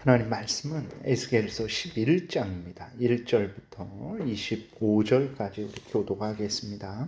하나님 말씀은 에스겔서 11장입니다. 1절부터 25절까지 우리 교독하겠습니다.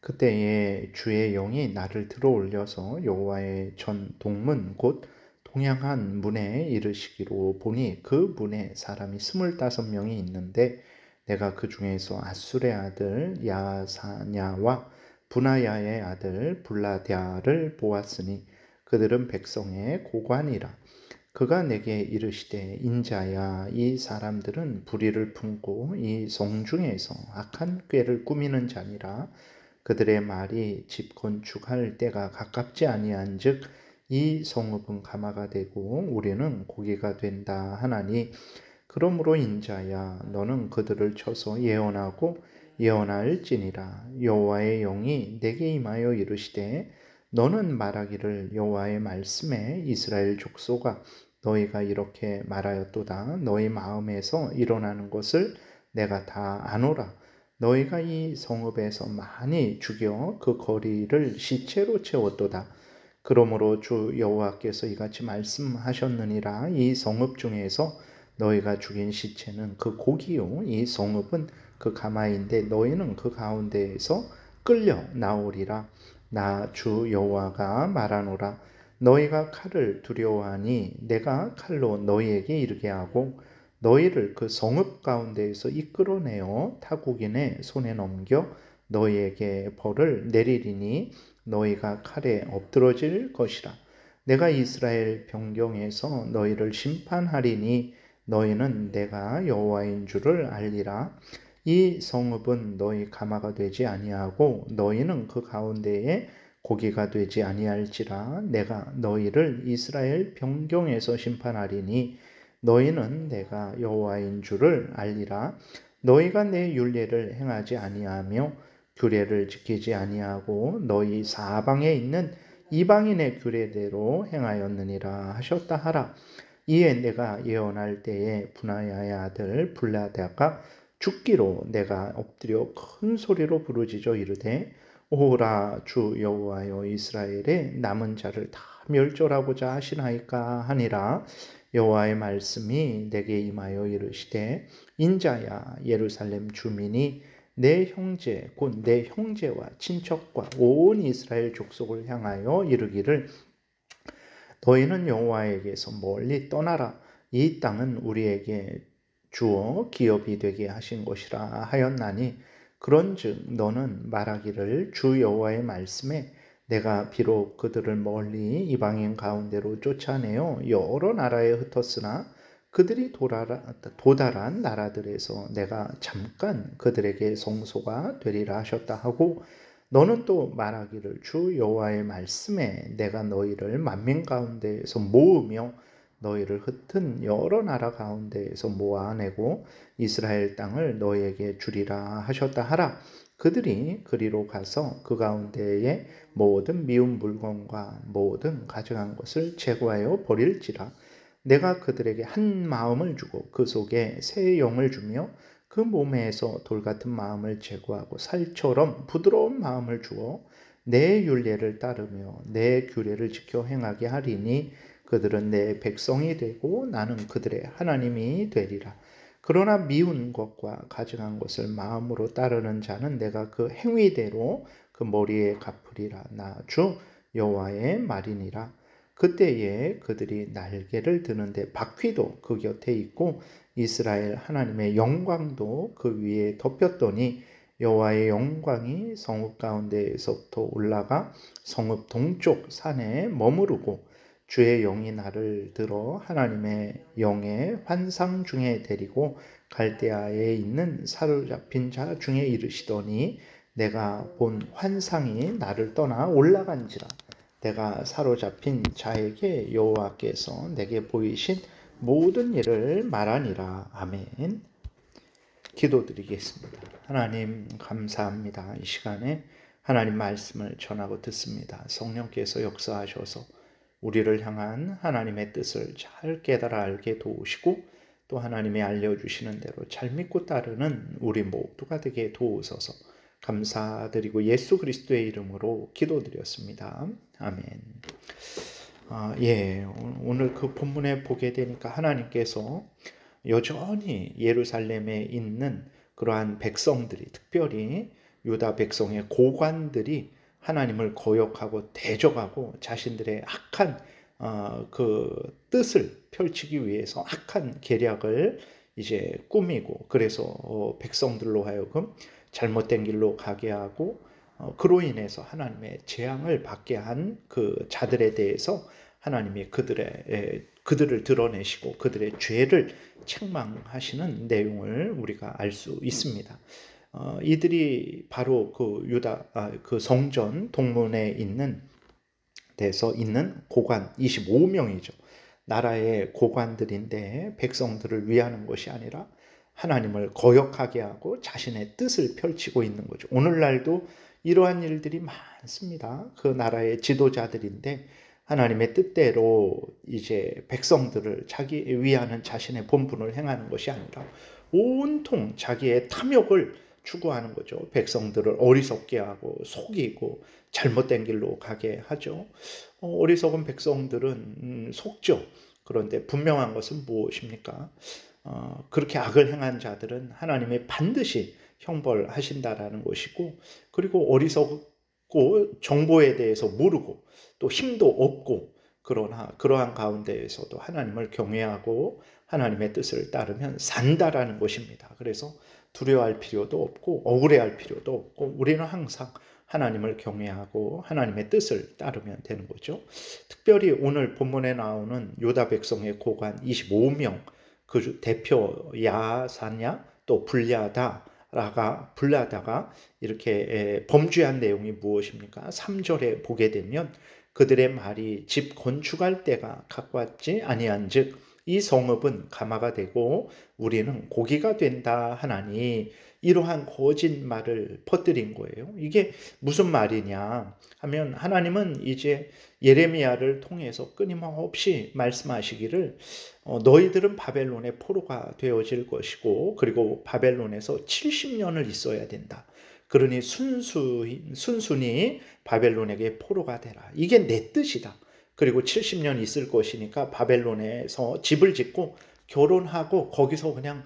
그때에 주의 영이 나를 들어 올려서 여호와의 전 동문 곧 동양한 문에 이르시기로 보니 그 문에 사람이 25명이 있는데 내가 그 중에서 아술의 아들 야사냐와 분하야의 아들 블라랴를 보았으니 그들은 백성의 고관이라. 그가 내게 이르시되 인자야, 이 사람들은 불의를 품고 이 성중에서 악한 꾀를 꾸미는 자니라. 그들의 말이 집 건축할 때가 가깝지 아니한즉 이 성읍은 가마가 되고 우리는 고기가 된다 하나니, 그러므로 인자야, 너는 그들을 쳐서 예언하고 예언할지니라. 여호와의 영이 내게 임하여 이르시되 너는 말하기를 여호와의 말씀에 이스라엘 족속아, 너희가 이렇게 말하였도다. 너희 마음에서 일어나는 것을 내가 다 아노라. 너희가 이 성읍에서 많이 죽여 그 거리를 시체로 채웠도다. 그러므로 주 여호와께서 이같이 말씀하셨느니라. 이 성읍 중에서 너희가 죽인 시체는 그 고기요, 이 성읍은 그 가마인데 너희는 그 가운데에서 끌려 나오리라. 나 주 여호와가 말하노라. 너희가 칼을 두려워하니 내가 칼로 너희에게 이르게 하고 너희를 그 성읍 가운데에서 이끌어내어 타국인의 손에 넘겨 너희에게 벌을 내리리니 너희가 칼에 엎드러질 것이라. 내가 이스라엘 변경에서 너희를 심판하리니 너희는 내가 여호와인 줄을 알리라. 이 성읍은 너희 가마가 되지 아니하고 너희는 그 가운데에 고기가 되지 아니할지라. 내가 너희를 이스라엘 변경에서 심판하리니 너희는 내가 여호와인 줄을 알리라. 너희가 내 율례를 행하지 아니하며 규례를 지키지 아니하고 너희 사방에 있는 이방인의 규례대로 행하였느니라 하셨다 하라. 이에 내가 예언할 때에 분하야의 아들 블라랴가 죽기로 내가 엎드려 큰 소리로 부르짖어 이르되 오라, 주 여호와여, 이스라엘의 남은 자를 다 멸절하고자 하시나이까 하니라. 여호와의 말씀이 내게 임하여 이르시되 인자야, 예루살렘 주민이 내 형제 곧 내 형제와 친척과 온 이스라엘 족속을 향하여 이르기를 너희는 여호와에게서 멀리 떠나라. 이 땅은 우리에게 주어 기업이 되게 하신 것이라 하였나니, 그런즉 너는 말하기를 주 여호와의 말씀에 내가 비록 그들을 멀리 이방인 가운데로 쫓아내어 여러 나라에 흩었으나 그들이 도달한 나라들에서 내가 잠깐 그들에게 성소가 되리라 하셨다 하고, 너는 또 말하기를 주 여호와의 말씀에 내가 너희를 만민 가운데에서 모으며 너희를 흩은 여러 나라 가운데에서 모아내고 이스라엘 땅을 너희에게 주리라 하셨다 하라. 그들이 그리로 가서 그 가운데에 모든 미운 물건과 모든 가져간 것을 제거하여 버릴지라. 내가 그들에게 한 마음을 주고 그 속에 새 영을 주며 그 몸에서 돌 같은 마음을 제거하고 살처럼 부드러운 마음을 주어 내 율례를 따르며 내 규례를 지켜 행하게 하리니 그들은 내 백성이 되고 나는 그들의 하나님이 되리라. 그러나 미운 것과 가증한 것을 마음으로 따르는 자는 내가 그 행위대로 그 머리에 갚으리라. 나 주 여호와의 말이니라. 그때에 그들이 날개를 드는데 바퀴도 그 곁에 있고 이스라엘 하나님의 영광도 그 위에 덮였더니 여호와의 영광이 성읍 가운데에서부터 올라가 성읍 동쪽 산에 머무르고 주의 영이 나를 들어 하나님의 영의 환상 중에 데리고 갈대아에 있는 사로잡힌 자 중에 이르시더니 내가 본 환상이 나를 떠나 올라간지라. 내가 사로잡힌 자에게 여호와께서 내게 보이신 모든 일을 말하니라. 아멘. 기도드리겠습니다. 하나님 감사합니다. 이 시간에 하나님 말씀을 전하고 듣습니다. 성령께서 역사하셔서 우리를 향한 하나님의 뜻을 잘 깨달아 알게 도우시고 또 하나님이 알려주시는 대로 잘 믿고 따르는 우리 모두가 되게 도우소서. 감사드리고 예수 그리스도의 이름으로 기도드렸습니다. 아멘. 예. 오늘 그 본문에 보게 되니까 하나님께서 여전히 예루살렘에 있는 그러한 백성들이, 특별히 유다 백성의 고관들이 하나님을 거역하고 대적하고 자신들의 악한 그 뜻을 펼치기 위해서 악한 계략을 이제 꾸미고, 그래서 백성들로 하여금 잘못된 길로 가게 하고, 그로 인해서 하나님의 재앙을 받게 한 그 자들에 대해서 하나님이 그들을 드러내시고 그들의 죄를 책망하시는 내용을 우리가 알 수 있습니다. 이들이 바로 그 성전 동문에 있는 데서 있는 고관 25명이죠. 나라의 고관들인데 백성들을 위하는 것이 아니라 하나님을 거역하게 하고 자신의 뜻을 펼치고 있는 거죠. 오늘날도 이러한 일들이 많습니다. 그 나라의 지도자들인데 하나님의 뜻대로 이제 백성들을 자기 위하는 자신의 본분을 행하는 것이 아니라 온통 자기의 탐욕을 추구하는 거죠. 백성들을 어리석게 하고 속이고 잘못된 길로 가게 하죠. 어리석은 백성들은 속죠. 그런데 분명한 것은 무엇입니까? 그렇게 악을 행한 자들은 하나님이 반드시 형벌하신다라는 것이고, 그리고 어리석고 정보에 대해서 모르고 또 힘도 없고, 그러나 그러한 가운데에서도 하나님을 경외하고 하나님의 뜻을 따르면 산다라는 것입니다. 그래서 두려워할 필요도 없고 억울해할 필요도 없고 우리는 항상 하나님을 경외하고 하나님의 뜻을 따르면 되는 거죠. 특별히 오늘 본문에 나오는 유다 백성의 고관 25명, 그 대표 야사냐 또 불야다가 이렇게 범죄한 내용이 무엇입니까? 3절에 보게 되면 그들의 말이 집 건축할 때가 가까웠지 아니한즉 이 성읍은 가마가 되고 우리는 고기가 된다 하나니, 이러한 거짓말을 퍼뜨린 거예요. 이게 무슨 말이냐 하면, 하나님은 이제 예레미야를 통해서 끊임없이 말씀하시기를 너희들은 바벨론의 포로가 되어질 것이고 그리고 바벨론에서 70년을 있어야 된다. 그러니 순순히 바벨론에게 포로가 되라. 이게 내 뜻이다. 그리고 70년 있을 것이니까 바벨론에서 집을 짓고 결혼하고 거기서 그냥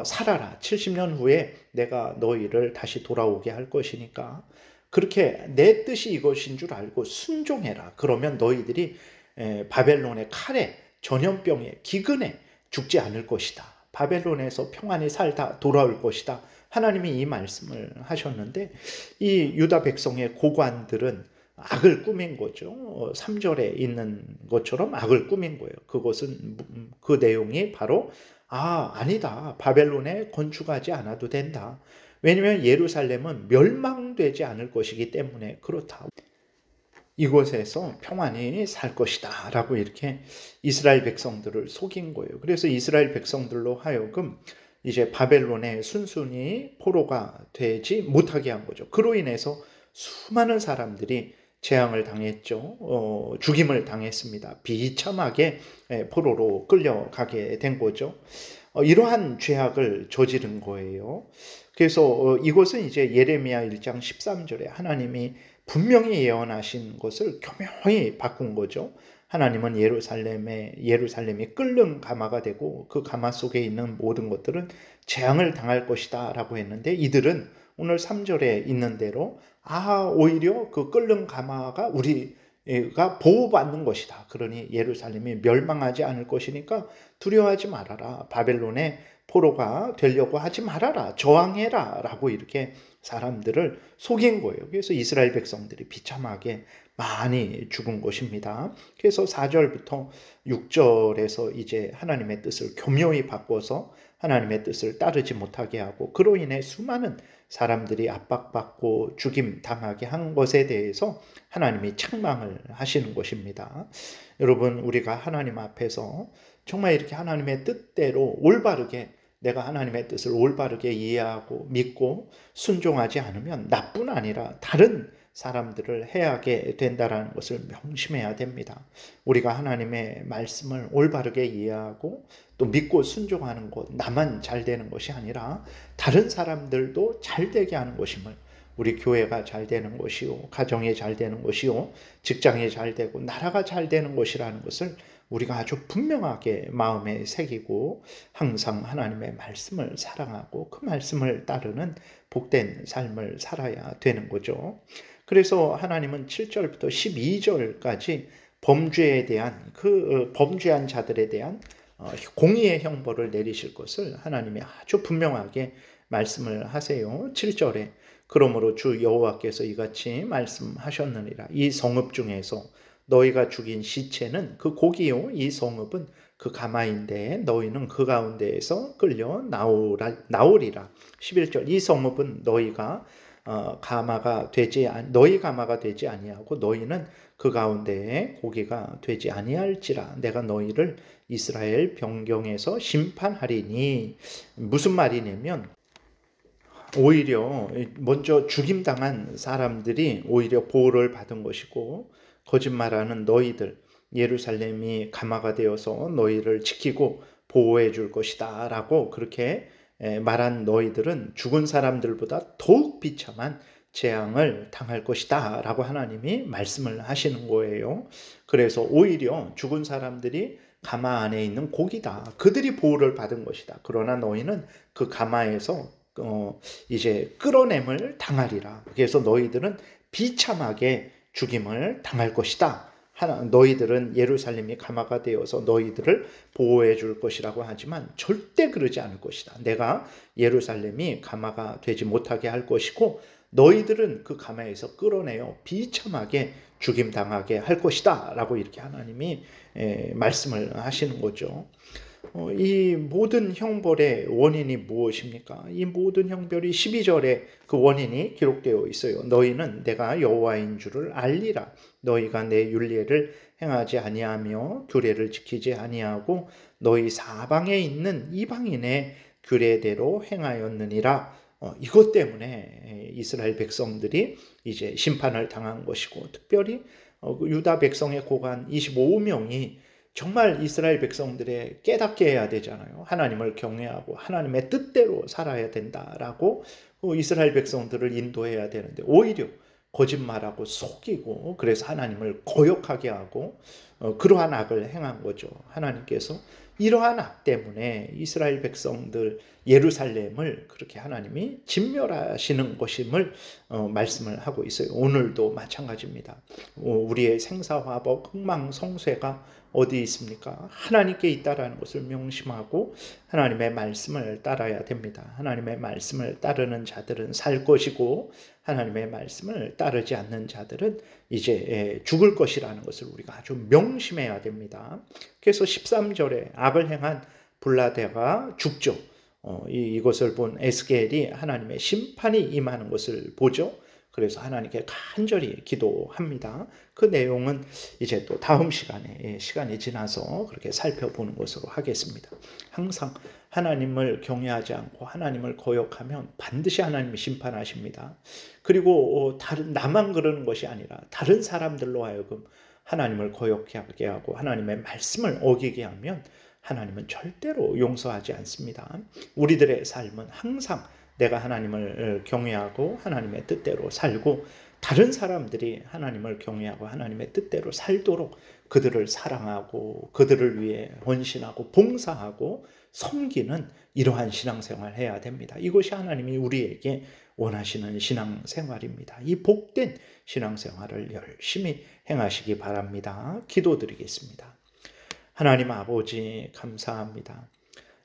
살아라. 70년 후에 내가 너희를 다시 돌아오게 할 것이니까 그렇게 내 뜻이 이것인 줄 알고 순종해라. 그러면 너희들이 바벨론의 칼에 전염병에 기근에 죽지 않을 것이다. 바벨론에서 평안히 살다 돌아올 것이다. 하나님이 이 말씀을 하셨는데 이 유다 백성의 고관들은 악을 꾸민 거죠. 3절에 있는 것처럼 악을 꾸민 거예요. 그것은 그 내용이 바로 아니다. 바벨론에 건축하지 않아도 된다. 왜냐하면 예루살렘은 멸망되지 않을 것이기 때문에 그렇다. 이곳에서 평안히 살 것이다 라고 이렇게 이스라엘 백성들을 속인 거예요. 그래서 이스라엘 백성들로 하여금 이제 바벨론에 순순히 포로가 되지 못하게 한 거죠. 그로 인해서 수많은 사람들이 재앙을 당했죠. 죽임을 당했습니다. 비참하게 포로로 끌려가게 된 거죠. 이러한 죄악을 저지른 거예요. 그래서 이것은 이제 예레미야 1장 13절에 하나님이 분명히 예언하신 것을 교묘히 바꾼 거죠. 하나님은 예루살렘이 끓는 가마가 되고 그 가마 속에 있는 모든 것들은 재앙을 당할 것이다 라고 했는데, 이들은 오늘 3절에 있는 대로 오히려 그 끓는 가마가 우리가 보호받는 것이다. 그러니 예루살렘이 멸망하지 않을 것이니까 두려워하지 말아라. 바벨론의 포로가 되려고 하지 말아라. 저항해라. 라고 이렇게 사람들을 속인 거예요. 그래서 이스라엘 백성들이 비참하게 많이 죽은 것입니다. 그래서 4절부터 6절에서 이제 하나님의 뜻을 교묘히 바꿔서 하나님의 뜻을 따르지 못하게 하고 그로 인해 수많은 사람들이 압박받고 죽임 당하게 한 것에 대해서 하나님이 책망을 하시는 것입니다. 여러분, 우리가 하나님 앞에서 정말 이렇게 하나님의 뜻대로 올바르게, 내가 하나님의 뜻을 올바르게 이해하고 믿고 순종하지 않으면 나뿐 아니라 다른 사람들을 해하게 된다는 것을 명심해야 됩니다. 우리가 하나님의 말씀을 올바르게 이해하고 또 믿고 순종하는 것, 나만 잘 되는 것이 아니라 다른 사람들도 잘 되게 하는 것임을 우리 교회가 잘 되는 것이요, 가정이 잘 되는 것이요, 직장이 잘 되고 나라가 잘 되는 것이라는 것을 우리가 아주 분명하게 마음에 새기고 항상 하나님의 말씀을 사랑하고 그 말씀을 따르는 복된 삶을 살아야 되는 거죠. 그래서 하나님은 7절부터 12절까지 범죄에 대한 범죄한 자들에 대한 공의의 형벌을 내리실 것을 하나님이 아주 분명하게 말씀을 하세요. 7절에 그러므로 주 여호와께서 이같이 말씀하셨느니라. 이 성읍 중에서 너희가 죽인 시체는 그 고기요, 이 성읍은 그 가마인데 너희는 그 가운데에서 끌려 나오리라. 11절 이 성읍은 너희가 너희 가마가 되지 아니하고 너희는 그 가운데에 고기가 되지 아니할지라. 내가 너희를 이스라엘 변경에서 심판하리니. 무슨 말이냐면 오히려 먼저 죽임당한 사람들이 오히려 보호를 받은 것이고 거짓말하는 너희들, 예루살렘이 가마가 되어서 너희를 지키고 보호해 줄 것이다 라고 그렇게 말한 너희들은 죽은 사람들보다 더욱 비참한 재앙을 당할 것이다 라고 하나님이 말씀을 하시는 거예요. 그래서 오히려 죽은 사람들이 가마 안에 있는 고기다, 그들이 보호를 받은 것이다. 그러나 너희는 그 가마에서 이제 끌어냄을 당하리라. 그래서 너희들은 비참하게 죽임을 당할 것이다. 너희들은 예루살렘이 가마가 되어서 너희들을 보호해 줄 것이라고 하지만 절대 그러지 않을 것이다. 내가 예루살렘이 가마가 되지 못하게 할 것이고 너희들은 그 가마에서 끌어내어 비참하게 죽임당하게 할 것이다 라고 이렇게 하나님이 말씀을 하시는 거죠. 이 모든 형벌의 원인이 무엇입니까? 이 모든 형벌이 12절에 그 원인이 기록되어 있어요. 너희는 내가 여호와인 줄을 알리라. 너희가 내 율례를 행하지 아니하며 규례를 지키지 아니하고 너희 사방에 있는 이방인의 규례대로 행하였느니라. 이것 때문에 이스라엘 백성들이 이제 심판을 당한 것이고 특별히 유다 백성의 고관 25명이 정말 이스라엘 백성들의 깨닫게 해야 되잖아요. 하나님을 경외하고 하나님의 뜻대로 살아야 된다라고 이스라엘 백성들을 인도해야 되는데 오히려 거짓말하고 속이고 그래서 하나님을 거역하게 하고 그러한 악을 행한 거죠. 하나님께서 이러한 악 때문에 이스라엘 백성들 예루살렘을 그렇게 하나님이 진멸하시는 것임을 말씀을 하고 있어요. 오늘도 마찬가지입니다. 우리의 생사화복 흥망성쇠가 어디 있습니까? 하나님께 있다라는 것을 명심하고 하나님의 말씀을 따라야 됩니다. 하나님의 말씀을 따르는 자들은 살 것이고 하나님의 말씀을 따르지 않는 자들은 이제 죽을 것이라는 것을 우리가 아주 명심해야 됩니다. 그래서 13절에 악을 행한 블라데가 죽죠. 이것을 본 에스겔이 하나님의 심판이 임하는 것을 보죠. 그래서 하나님께 간절히 기도합니다. 그 내용은 이제 또 다음 시간이 지나서 그렇게 살펴보는 것으로 하겠습니다. 항상 하나님을 경외하지 않고 하나님을 거역하면 반드시 하나님이 심판하십니다. 그리고 나만 그러는 것이 아니라 다른 사람들로 하여금 하나님을 거역하게 하고 하나님의 말씀을 어기게 하면 하나님은 절대로 용서하지 않습니다. 우리들의 삶은 항상 내가 하나님을 경외하고 하나님의 뜻대로 살고 다른 사람들이 하나님을 경외하고 하나님의 뜻대로 살도록 그들을 사랑하고 그들을 위해 헌신하고 봉사하고 섬기는 이러한 신앙생활을 해야 됩니다. 이것이 하나님이 우리에게 원하시는 신앙생활입니다. 이 복된 신앙생활을 열심히 행하시기 바랍니다. 기도드리겠습니다. 하나님 아버지 감사합니다.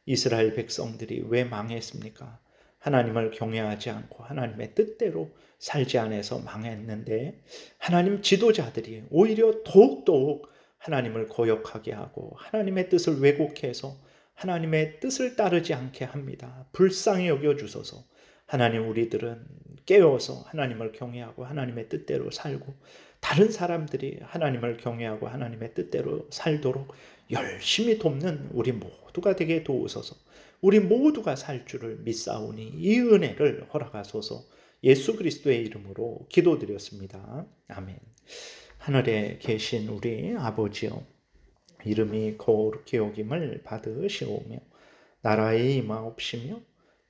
이스라엘 백성들이 왜 망했습니까? 하나님을 경외하지 않고 하나님의 뜻대로 살지 않아서 망했는데 하나님 지도자들이 오히려 더욱더욱 하나님을 거역하게 하고 하나님의 뜻을 왜곡해서 하나님의 뜻을 따르지 않게 합니다. 불쌍히 여겨주소서. 하나님 우리들은 깨어서 하나님을 경외하고 하나님의 뜻대로 살고 다른 사람들이 하나님을 경외하고 하나님의 뜻대로 살도록 열심히 돕는 우리 모두가 되게 도우소서. 우리 모두가 살 줄을 믿사오니 이 은혜를 허락하소서. 예수 그리스도의 이름으로 기도드렸습니다. 아멘. 하늘에 계신 우리 아버지여, 이름이 거룩히 여김을 받으시오며 나라의 임하옵시며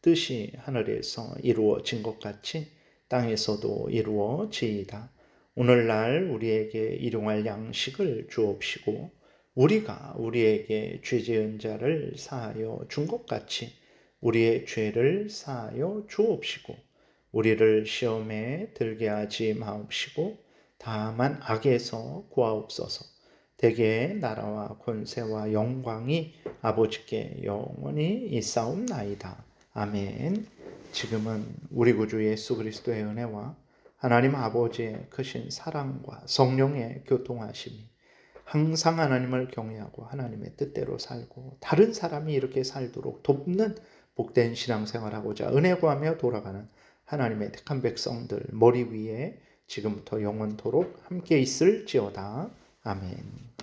뜻이 하늘에서 이루어진 것 같이 땅에서도 이루어지이다. 오늘날 우리에게 일용할 양식을 주옵시고 우리가 우리에게 죄 지은 자를 사하여 준 것 같이 우리의 죄를 사하여 주옵시고 우리를 시험에 들게 하지 마옵시고 다만 악에서 구하옵소서. 대개 나라와 권세와 영광이 아버지께 영원히 있사옵나이다. 아멘. 지금은 우리 구주 예수 그리스도의 은혜와 하나님 아버지의 크신 사랑과 성령의 교통하심이 항상 하나님을 경외하고 하나님의 뜻대로 살고 다른 사람이 이렇게 살도록 돕는 복된 신앙생활하고자 은혜 구하며 돌아가는 하나님의 택한 백성들 머리 위에 지금부터 영원토록 함께 있을지어다. 아멘.